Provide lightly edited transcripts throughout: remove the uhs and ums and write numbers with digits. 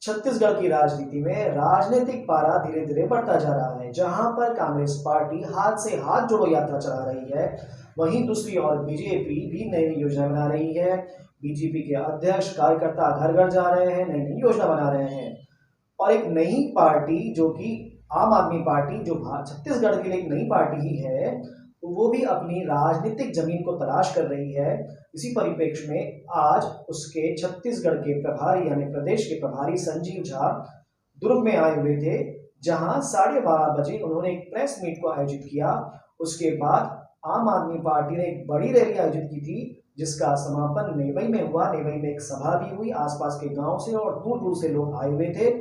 छत्तीसगढ़ की राजनीति में राजनीतिक पारा धीरे धीरे बढ़ता जा रहा है। जहां पर कांग्रेस पार्टी हाथ से हाथ जोड़ो यात्रा चला रही है, वहीं दूसरी ओर बीजेपी भी नई नई योजना बना रही है। बीजेपी के अध्यक्ष कार्यकर्ता घर घर जा रहे हैं, नई नई योजना बना रहे हैं। और एक नई पार्टी जो कि आम आदमी पार्टी, जो छत्तीसगढ़ के लिए एक नई पार्टी ही है, तो वो भी अपनी राजनीतिक जमीन को तलाश कर रही है। इसी परिप्रेक्ष्य में आज उसके छत्तीसगढ़ के प्रभारी यानी प्रदेश के प्रभारी संजीव झा दुर्ग में आए हुए थे, जहां 12:30 बजे उन्होंने एक प्रेस मीट को आयोजित किया। उसके बाद आम आदमी पार्टी ने एक बड़ी रैली आयोजित की थी, जिसका समापन नेवई में हुआ। नेवई में एक सभा भी हुई, आसपास के गांव से और दूर दूर से लोग आए हुए थे।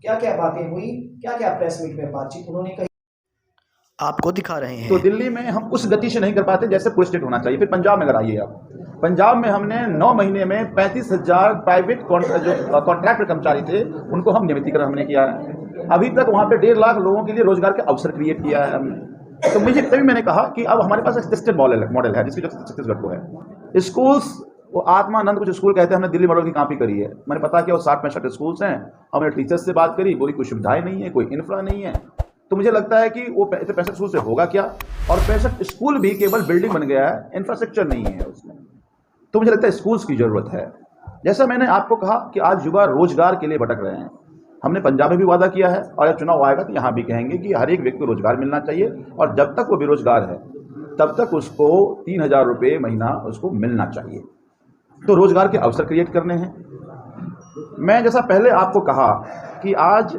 क्या क्या बातें हुई, क्या क्या प्रेस मीट में बातचीत उन्होंने कही, आपको दिखा रहे हैं। तो दिल्ली में हम उस गति से नहीं कर पाते जैसे पूरे स्टेट होना चाहिए। फिर पंजाब में अगर आइए आप, पंजाब में हमने 9 महीने में 35,000 प्राइवेट जो कॉन्ट्रैक्ट कर्मचारी थे उनको हम नियमितीकरण हमने किया है। अभी तक वहाँ पे 1.5 लाख लोगों के लिए रोजगार के अवसर क्रिएट किया है हमने। तो मुझे तभी मैंने कहा कि अब हमारे पास एक टेस्टेड मॉडल है जिसकी जो छत्तीसगढ़ को है। स्कूल्स, वो आत्मानंद कुछ स्कूल कहते हैं, हमने दिल्ली मॉडल की कॉपी करी है। मैंने पता किया वो 60-65 स्कूल्स हैं। हमने टीचर्स से बात करी, बोली कोई सुविधाएं नहीं है, कोई इंफ्रा नहीं है। तो मुझे लगता है कि वो 65 स्कूल से होगा क्या, और 65 स्कूल भी केवल बिल्डिंग बन गया है, इंफ्रास्ट्रक्चर नहीं है उसमें। तो मुझे लगता है स्कूल्स की जरूरत है। जैसा मैंने आपको कहा कि आज युवा रोजगार के लिए भटक रहे हैं। हमने पंजाब में भी वादा किया है, और जब चुनाव आएगा तो यहाँ भी कहेंगे कि हर एक व्यक्ति को रोजगार मिलना चाहिए, और जब तक वो बेरोजगार है तब तक उसको 3,000 रुपये महीना उसको मिलना चाहिए। तो रोजगार के अवसर क्रिएट करने हैं। मैं जैसा पहले आपको कहा कि आज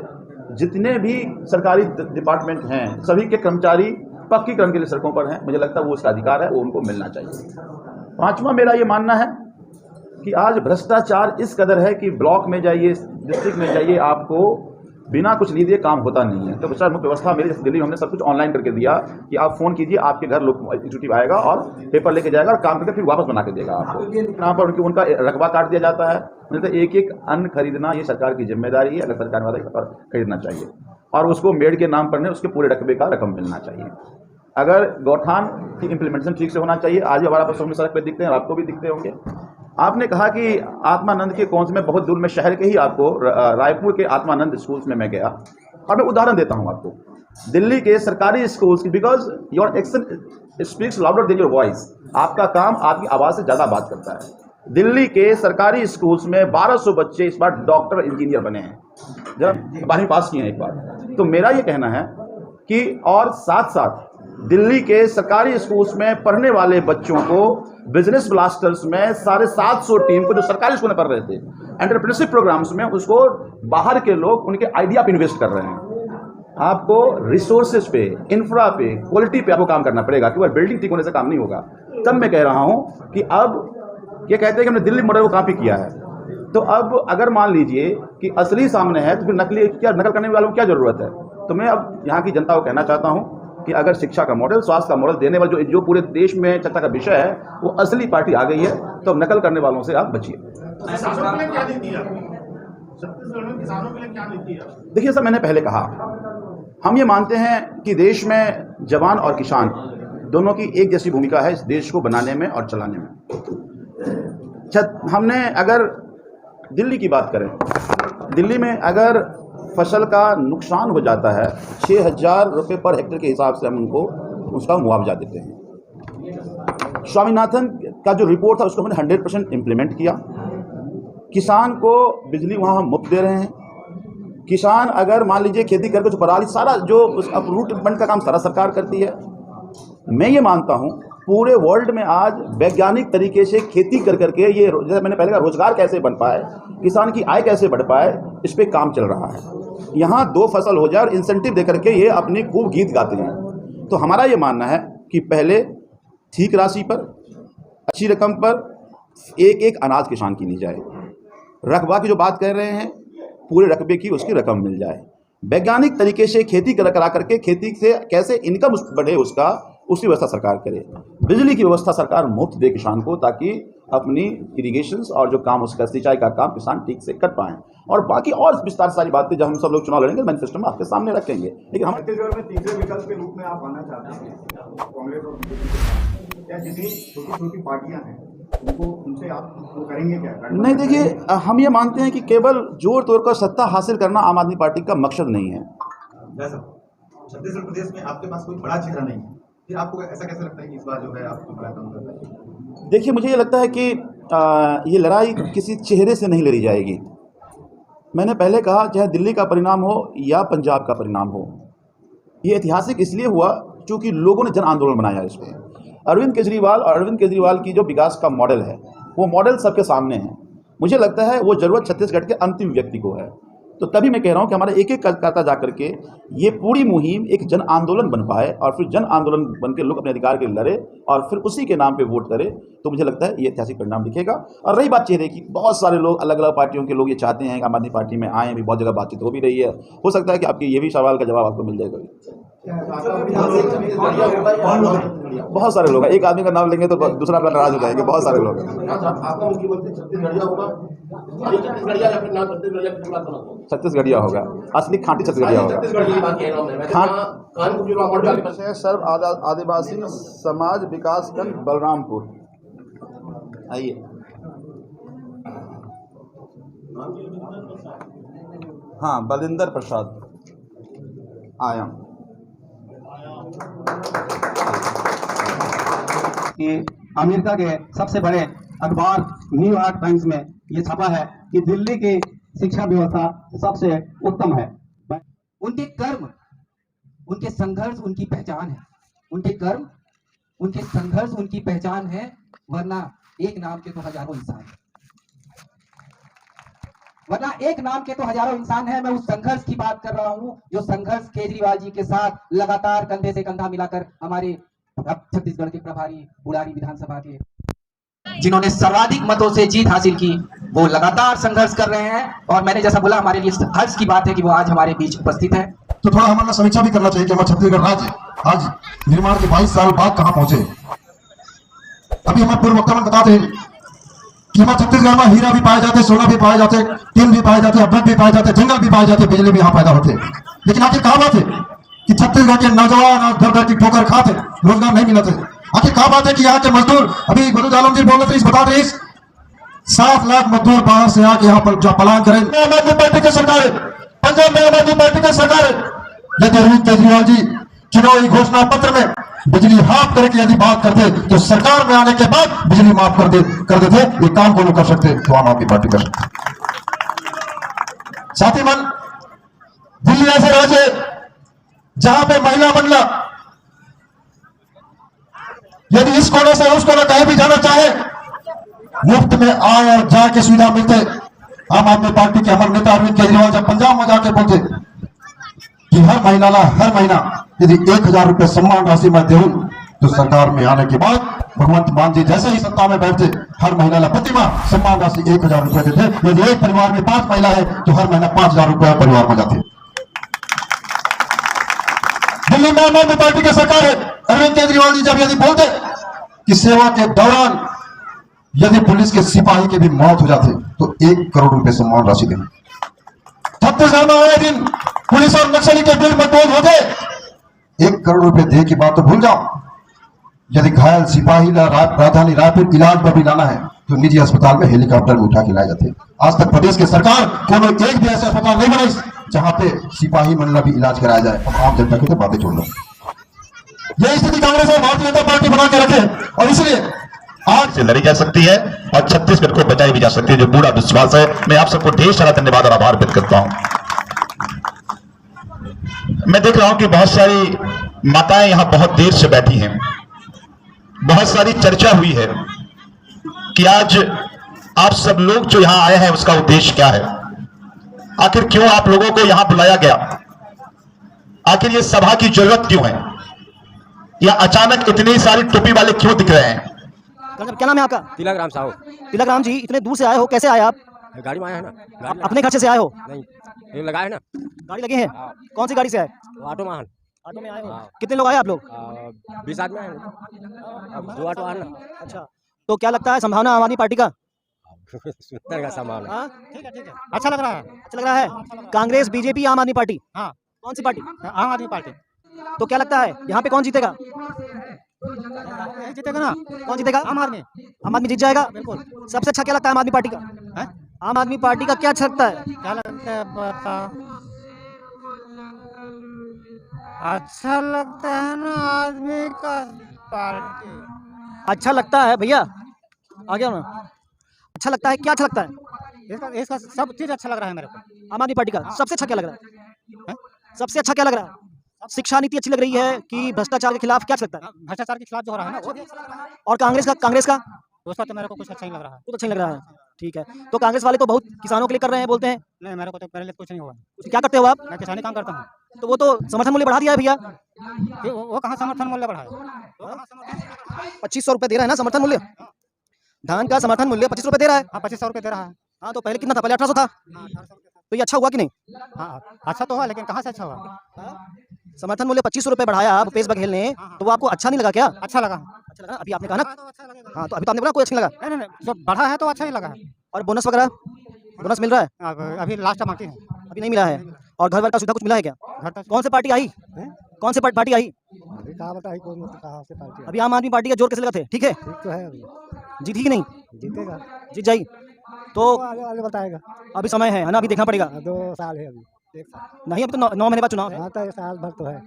जितने भी सरकारी डिपार्टमेंट हैं सभी के कर्मचारी पक्कीकरण के लिए सड़कों पर हैं। मुझे लगता है वो उसका अधिकार है, वो उनको मिलना चाहिए। 5वां मेरा ये मानना है कि आज भ्रष्टाचार इस कदर है कि ब्लॉक में जाइए, डिस्ट्रिक्ट में जाइए, आपको बिना कुछ लिए काम होता नहीं है। तो भ्रष्टाचार मुक्त व्यवस्था मेरे दिल्ली में हमने सब कुछ ऑनलाइन करके दिया कि आप फोन कीजिए, आपके घर लोग एग्जीक्यूटिव आएगा और पेपर लेके जाएगा और काम करके फिर वापस बना के देगा आपको। यहाँ पर उनका रकबा काट दिया जाता है। मतलब एक एक अन्न खरीदना ये सरकार की जिम्मेदारी है, अगर सरकार वाला खरीदना चाहिए, और उसको मेड के नाम पर नहीं, उसके पूरे रकबे का रकम मिलना चाहिए। अगर गौठान की इम्प्लीमेंटेशन ठीक से होना चाहिए। आज हमारा बसों में सड़क पे दिखते हैं, आपको भी दिखते होंगे। आपने कहा कि आत्मानंद के कौन से, में बहुत दूर में शहर के ही आपको रायपुर के आत्मानंद स्कूल्स में मैं गया, और मैं उदाहरण देता हूँ आपको दिल्ली के सरकारी स्कूल्स की, because your action speaks louder than your voice. आपका काम आपकी आवाज़ से ज़्यादा बात करता है। दिल्ली के सरकारी स्कूल्स में 1200 बच्चे इस बार डॉक्टर इंजीनियर बने हैं, जब 12वीं पास किए हैं एक बार। तो मेरा ये कहना है कि और साथ साथ दिल्ली के सरकारी स्कूल्स में पढ़ने वाले बच्चों को बिजनेस ब्लास्टर्स में 750 टीम को, जो सरकारी स्कूल में पढ़ रहे थे, एंटरप्रेन्योरशिप प्रोग्राम्स में, उसको बाहर के लोग उनके आइडिया पे इन्वेस्ट कर रहे हैं। आपको रिसोर्सेज पे, इंफ्रा पे, क्वालिटी पे आपको काम करना पड़ेगा, केवल बिल्डिंग ठीक होने से काम नहीं होगा। तब मैं कह रहा हूँ कि अब ये कहते हैं कि हमने दिल्ली मॉडल को कॉपी किया है, तो अब अगर मान लीजिए कि असली सामने है तो फिर नकल करने वालों को क्या जरूरत है। तो मैं अब यहाँ की जनता को कहना चाहता हूँ कि अगर शिक्षा का मॉडल, स्वास्थ्य का मॉडल देने वाले जो पूरे देश में चर्चा का विषय है, वो असली पार्टी आ गई है, तो नकल करने वालों से आप बचिए। देखिए सर, मैंने पहले कहा, हम ये मानते हैं कि देश में जवान और किसान दोनों की एक जैसी भूमिका है इस देश को बनाने में और चलाने में। हमने अगर दिल्ली की बात करें, दिल्ली में अगर फसल का नुकसान हो जाता है 6,000 रुपये पर हेक्टेयर के हिसाब से हम उनको उसका मुआवजा देते हैं। स्वामीनाथन का जो रिपोर्ट था उसको हमने 100% इम्प्लीमेंट किया। किसान को बिजली वहाँ हम मुफ्त दे रहे हैं। किसान अगर मान लीजिए खेती करके जो पराली, सारा जो अपरूटमेंट का काम सारा सरकार करती है। मैं ये मानता हूँ पूरे वर्ल्ड में आज वैज्ञानिक तरीके से खेती कर करके, ये जैसे मैंने पहले कहा, रोजगार कैसे बन पाए, किसान की आय कैसे बढ़ पाए, इस पे काम चल रहा है। यहाँ 2 फसल हो जाए और इंसेंटिव दे करके ये अपनी खूब गीत गाते हैं। तो हमारा ये मानना है कि पहले ठीक राशि पर, अच्छी रकम पर एक एक अनाज किसान की ली जाए। रकबा की जो बात कर रहे हैं, पूरे रकबे की उसकी रकम मिल जाए। वैज्ञानिक तरीके से खेती करा करके खेती से कैसे इनकम बढ़े उसकी व्यवस्था सरकार करे। बिजली की व्यवस्था सरकार मुफ्त दे किसान को, ताकि अपनी इरिगेशंस और जो काम उसका सिंचाई का काम किसान ठीक से कर पाएँ। और बाकी और विस्तार सारी बातें जब हम सब लोग चुनाव लड़ेंगे मैनिफेस्टो में आपके सामने रखेंगे। लेकिन हम छत्तीसगढ़ में तीसरे विकल्प के रूप में आप आना चाहते हैं कांग्रेस और बीजेपी, या जितनी छोटी छोटी पार्टियां हैं उनसे आप वो करेंगे क्या? नहीं, देखिए, हम ये मानते हैं कि केवल जोर तोड़कर सत्ता हासिल करना आम आदमी पार्टी का मकसद नहीं है। वैसा छत्तीसगढ़ प्रदेश में आपके पास कोई बड़ा चेहरा नहीं है, फिर आपको ऐसा कैसे लगता है कि इस बार जो है आपको बड़ा काम करना है? देखिए, मुझे ये लगता है कि ये लड़ाई किसी चेहरे से नहीं लड़ी जाएगी। मैंने पहले कहा, चाहे दिल्ली का परिणाम हो या पंजाब का परिणाम हो, ये ऐतिहासिक इसलिए हुआ क्योंकि लोगों ने जन आंदोलन बनाया इस पे। अरविंद केजरीवाल की जो विकास का मॉडल है, वो मॉडल सबके सामने है। मुझे लगता है वो ज़रूरत छत्तीसगढ़ के अंतिम व्यक्ति को है। तो तभी मैं कह रहा हूँ कि हमारा एक एक कार्यकर्ता जा करके ये पूरी मुहिम एक जन आंदोलन बन पाए और फिर जन आंदोलन बन के लोग अपने अधिकार के लिए लड़े और फिर उसी के नाम पे वोट करे, तो मुझे लगता है ये ऐतिहासिक परिणाम दिखेगा। और रही बात चेहरे की, बहुत सारे लोग, अलग अलग पार्टियों के लोग ये चाहते हैं कि आम आदमी पार्टी में आएँ, भी बहुत जगह बातचीत हो भी रही है। हो सकता है कि आपके ये भी सवाल का जवाब आपको मिल जाएगा। बहुत सारे लोग हैं, एक आदमी का नाम लेंगे तो दूसरा अपना नाराज हो जाएंगे। बहुत सारे लोग हैं। छत्तीसगढ़िया होगा, असली खांटी छत्तीसगढ़िया होगा। सर्व आदिवासी समाज विकास खंड बलरामपुर। आइए। हाँ, बलिंदर प्रसाद आया। कि अमेरिका के सबसे बड़े अखबार न्यूयॉर्क टाइम्स में ये छपा है कि दिल्ली की शिक्षा व्यवस्था सबसे उत्तम है। उनके कर्म, उनके संघर्ष उनकी पहचान है। उनके कर्म, उनके संघर्ष उनकी पहचान है, वरना एक नाम के तो हजारों इंसान है। वरना एक नाम के तो हजारों इंसान है। मैं उस संघर्ष की बात कर रहा हूं जो संघर्ष केजरीवाल जी के साथ लगातार कंधे से कंधा मिलाकर हमारे छत्तीसगढ़ के प्रभारी बुढ़ारी विधानसभा के जिन्होंने सर्वाधिक मतों से जीत हासिल की, वो लगातार संघर्ष कर रहे हैं। और मैंने जैसा बोला, हमारे लिए हर्ष की बात है कि वो आज हमारे बीच उपस्थित है। तो थोड़ा हमारा समीक्षा भी करना चाहिए कि हमारा छत्तीसगढ़ राज्य आज निर्माण के 22 साल बाद कहां पहुंचे। अभी हमारे पूर्व वक्ता बताते हैं कि हमारे छत्तीसगढ़ में हीरा भी पाए जाते, सोना भी पाए जाते, तेल भी पाए जाते, अभ्रक भी पाए जाते, जंगल भी पाए जाते, बिजली भी यहाँ पैदा होते। लेकिन आखिर कहा बात है कि छत्तीसगढ़ के नौजवान और दर दर की ठोकर खाते, रोजगार नहीं मिलते। आखिर कहा बात है कि यहाँ के मजदूर, अभी गुरु आलम जी बोल रहे थे, इस बता रहे 7 लाख मजदूर बाहर से आके यहाँ पर जो पलायन करें। आम आदमी पार्टी की सरकार है, पंजाब में आम आदमी पार्टी की सरकार है। यदि अरविंद केजरीवाल जी चुनावी घोषणा पत्र में बिजली हाफ करके यदि बात करते तो सरकार में आने के बाद बिजली माफ कर देते, ये काम को लोग कर सकते तो आम आदमी पार्टी कर सकते। साथी मन, दिल्ली ऐसे राज्य जहां पे महिला मंडला यदि इस कोने से उस कोने कहीं भी जाना चाहे, मुफ्त में आए और जाके सुविधा मिलते। आम आदमी पार्टी के हमारे नेता अरविंद केजरीवाल जब पंजाब में जाके बोलते कि हर महीना यदि 1000 रुपये सम्मान राशि मैं दूं, तो सरकार में आने के बाद भगवंत मान जी जैसे ही सत्ता में बैठते, हर महीना प्रतिमाह सम्मान राशि 1000 रुपये देते। यदि एक परिवार में 5 महिला है तो हर महीना 5000 रुपये परिवार में जाते। दिल्ली में आम आदमी पार्टी की सरकार है। अरविंद केजरीवाल जी जब यदि बोलते कि सेवा के दौरान यदि पुलिस के सिपाही के भी मौत हो जाते तो 1 करोड़ रुपए सम्मान राशि देना। छत्तीसगढ़ में आए दिन पुलिस और नक्सली के बिल मजबूत होते, 1 करोड़ रुपए दे की बात तो भूल जाओ। यदि घायल सिपाही राजधानी रायपुर इलाज में भी लाना है तो निजी अस्पताल में हेलीकॉप्टर में उठा के लाए जाते। आज तक प्रदेश की सरकार कोनो एक भी ऐसा अस्पताल नहीं बनाई जहां पे सिपाही मंडला भी इलाज कराया जाए। अब आम जनता की तो बातें छोड़ लो। यह स्थिति कांग्रेस और भारतीय जनता पार्टी बना के रखे और इसलिए आज से लड़ी जा सकती है और छत्तीसगढ़ को बचाई भी जा सकती है, जो पूरा विश्वास है। मैं आप सबको ढेर सारा धन्यवाद और आभार व्यक्त करता हूं। मैं देख रहा हूं कि बहुत सारी माताएं यहां बहुत देर से बैठी हैं। बहुत सारी चर्चा हुई है कि आज आप सब लोग जो यहां आए हैं उसका उद्देश्य क्या है, आखिर क्यों आप लोगों को यहां बुलाया गया, आखिर ये सभा की जरूरत क्यों है, या अचानक इतनी सारी टोपी वाले क्यों दिख रहे हैं। क्या नाम है आपका? तिलक राम साहू। तिलक राम जी, इतने दूर से आए हो, कैसे आए आप? गाड़ी में आया है ना, गाड़ी अपने खर्चे से आए हो? नहीं, ये लगाए है ना, गाड़ी लगी है। कौन सी गाड़ी से आए? ऑटो में। ऑटो में आए हो? कितने लोग आए आप लोग? 20 आदमी आए, अब 2 ऑटो आए ना। अच्छा, तो क्या लगता है संभावना आम आदमी पार्टी का? सुंदर का सामान है। ठीक है, अच्छा लग रहा है। अच्छा लग रहा है। कांग्रेस, बीजेपी, आम आदमी पार्टी? हाँ। कौन सी पार्टी? आम आदमी पार्टी। तो क्या लगता है यहाँ पे कौन जीतेगा? जीतेगा ना? कौन जीतेगा? आम आदमी। आम आदमी जीत जाएगा? बिल्कुल। सबसे अच्छा क्या लगता है आम आदमी पार्टी का? हैं? आम आदमी पार्टी का क्या अच्छा लगता है? क्या लगता है बताओ? अच्छा लगता है ना आदमी का पार्टी। अच्छा लगता है भैया, आ गया ना? अच्छा लगता है, क्या अच्छा लगता है? इसका सब चीज अच्छा लग रहा है मेरे को। आम आदमी पार्टी का सबसे अच्छा क्या लग रहा है? सबसे अच्छा क्या लग रहा है? शिक्षा नीति अच्छी लग रही है कि भ्रष्टाचार के खिलाफ क्या अच्छा लगता है? भ्रष्टाचार के खिलाफ जो हो रहा है ना वो भी अच्छा लग रहा है। और कांग्रेस का उसका तो मेरे को कुछ अच्छा नहीं लग रहा है। कुछ अच्छा नहीं लग रहा है। ठीक है, तो कांग्रेस वाले तो बहुत किसानों के लिए कर रहे हैं बोलते हैं। नहीं मेरे को तो मेरे लिए कुछ नहीं हुआ। क्या करते हो आप? मैं किसानी काम करता हूँ। तो वो तो समर्थन मूल्य बढ़ा दिया है भैया। वो कहाँ समर्थन मूल्य बढ़ा है? 2500 रुपए दे रहा है ना समर्थन मूल्य? धान का समर्थन मूल्य 25 रुपए दे रहा है। हाँ 2500 रुपये दे रहा है। हाँ, तो पहले कितना था? पहले 1800 था। तो ये अच्छा हुआ कि नहीं? हाँ अच्छा तो हुआ लेकिन कहाँ से अच्छा हुआ? समर्थन मूल्य 2500 रुपए बढ़ाया भूपेश बघेल ने, तो वो आपको अच्छा नहीं लगा क्या? अच्छा लगा। अच्छा लगा? अभी आपने कहा ना। हाँ, तो अभी तो आपने बोला कोई अच्छा नहीं लगा। नहीं जो बढ़ा है तो अच्छा ही लगा है। और बोनस वगैरह, बोनस मिल रहा है? अभी लास्ट बाकी है। अभी नहीं मिला है। और घर वर का सुविधा कुछ मिला है क्या? घर तक कौन सी पार्टी आई? कौन सी पार्टी आई? अभी कहाँ बताइए कौन कहाँ से पार्टी अभी आम आदमी पार्टी का जोर कैसे लगा थे? ठीक है, ठीक तो है अभी जीती कि नहीं? जीतेगा। जीत जाएगी तो आगे बताएगा। अभी समय है ना? अभी देखना पड़ेगा। 2 साल है अभी। 1 साल। नहीं, अभी तो 9 महीने बाद चुनाव है। हाँ तो साल भर तो है।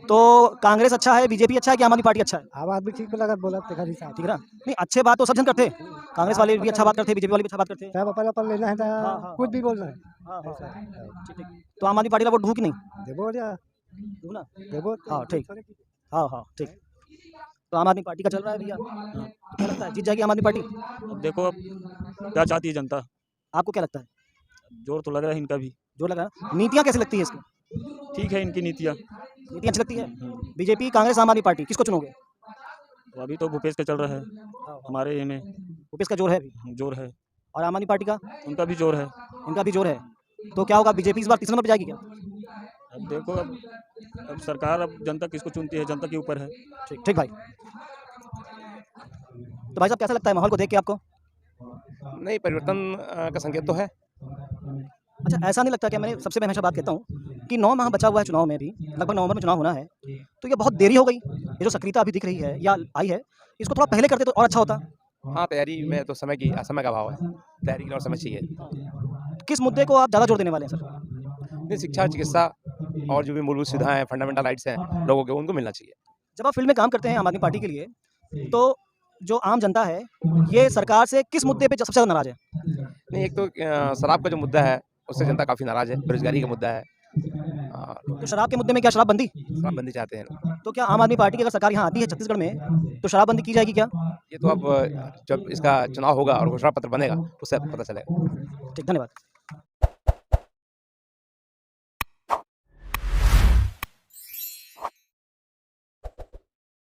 तो कांग्रेस अच्छा है, बीजेपी अच्छा है कि आम आदमी पार्टी अच्छा है? आम आदमी ठीक लगा बोला देखा नहीं साहब। ठीक है ना? नहीं, अच्छे बात तो सब जन करते हैं। कांग्रेस वाले भी अच्छा बात करते हैं, बीजेपी वाले भी अच्छा बात करते हैं। सब अपन लेना है हाँ। कुछ भी बोलना है। हाँ, हाँ, ऐसा है। ठीक। तो आम आदमी पार्टी का वोट दूँ कि नहीं? देवो या दूँ ना? देवो। हाँ, ठीक। हाँ, ठीक। तो आम आदमी पार्टी का चल रहा है भैया। क्या लगता है जीत जाएगी आम आदमी पार्टी? अब देखो अब क्या चाहती है जनता। आपको क्या लगता है? जोर तो लग रहा है इनका भी। जो लगा नीतियाँ कैसी लगती है इसकी? ठीक है इनकी नीतियाँ। नीतियाँ अच्छी लगती है? बीजेपी, कांग्रेस, आम आदमी पार्टी, किसको चुनोगे? तो अभी तो भूपेश का चल रहा है हमारे ये में भूपेश का जोर है अभी। जोर है। और आम आदमी पार्टी का? उनका भी जोर है। इनका भी जोर है। तो क्या होगा, बीजेपी इस बार तीसरे नंबर पे जाएगी क्या? अब देखो अब सरकार अब जनता किसको चुनती है, जनता के ऊपर है। ठीक ठीक भाई। तो भाई साहब कैसा लगता है माहौल को देख के आपको? नहीं परिवर्तन का संकेत तो है। अच्छा, ऐसा नहीं लगता क्या, मैंने सबसे मैं हमेशा बात कहता हूँ कि 9 माह बचा हुआ है चुनाव में, भी लगभग नवंबर में चुनाव होना है, तो ये बहुत देरी हो गई। ये जो सक्रियता अभी दिख रही है या आई है, इसको थोड़ा पहले करते तो और अच्छा होता। हाँ तैयारी में तो समय का अभाव है। तैयारी के लिए और समय चाहिए। किस मुद्दे को आप ज़्यादा जोर देने वाले हैं सर? नहीं शिक्षा चिकित्सा और जो भी मूलभूत सुविधाएं हैं फंडामेंटल राइट्स हैं लोगों के उनको मिलना चाहिए। जब आप फील्ड में काम करते हैं आम आदमी पार्टी के लिए, तो जो आम जनता है ये सरकार से किस मुद्दे पे सबसे ज़्यादा नाराज है? नहीं एक तो शराब का जो मुद्दा है उससे जनता काफ़ी नाराज है। बेरोजगारी का मुद्दा है। तो शराब के मुद्दे में क्या शराबबंदी? शराबबंदी चाहते हैं। तो क्या आम आदमी पार्टी की अगर सरकार यहाँ आती है छत्तीसगढ़ में, तो शराबबंदी की जाएगी क्या? ये तो अब जब इसका चुनाव होगा और घोषणा पत्र बनेगा उससे पता चलेगा। ठीक, धन्यवाद।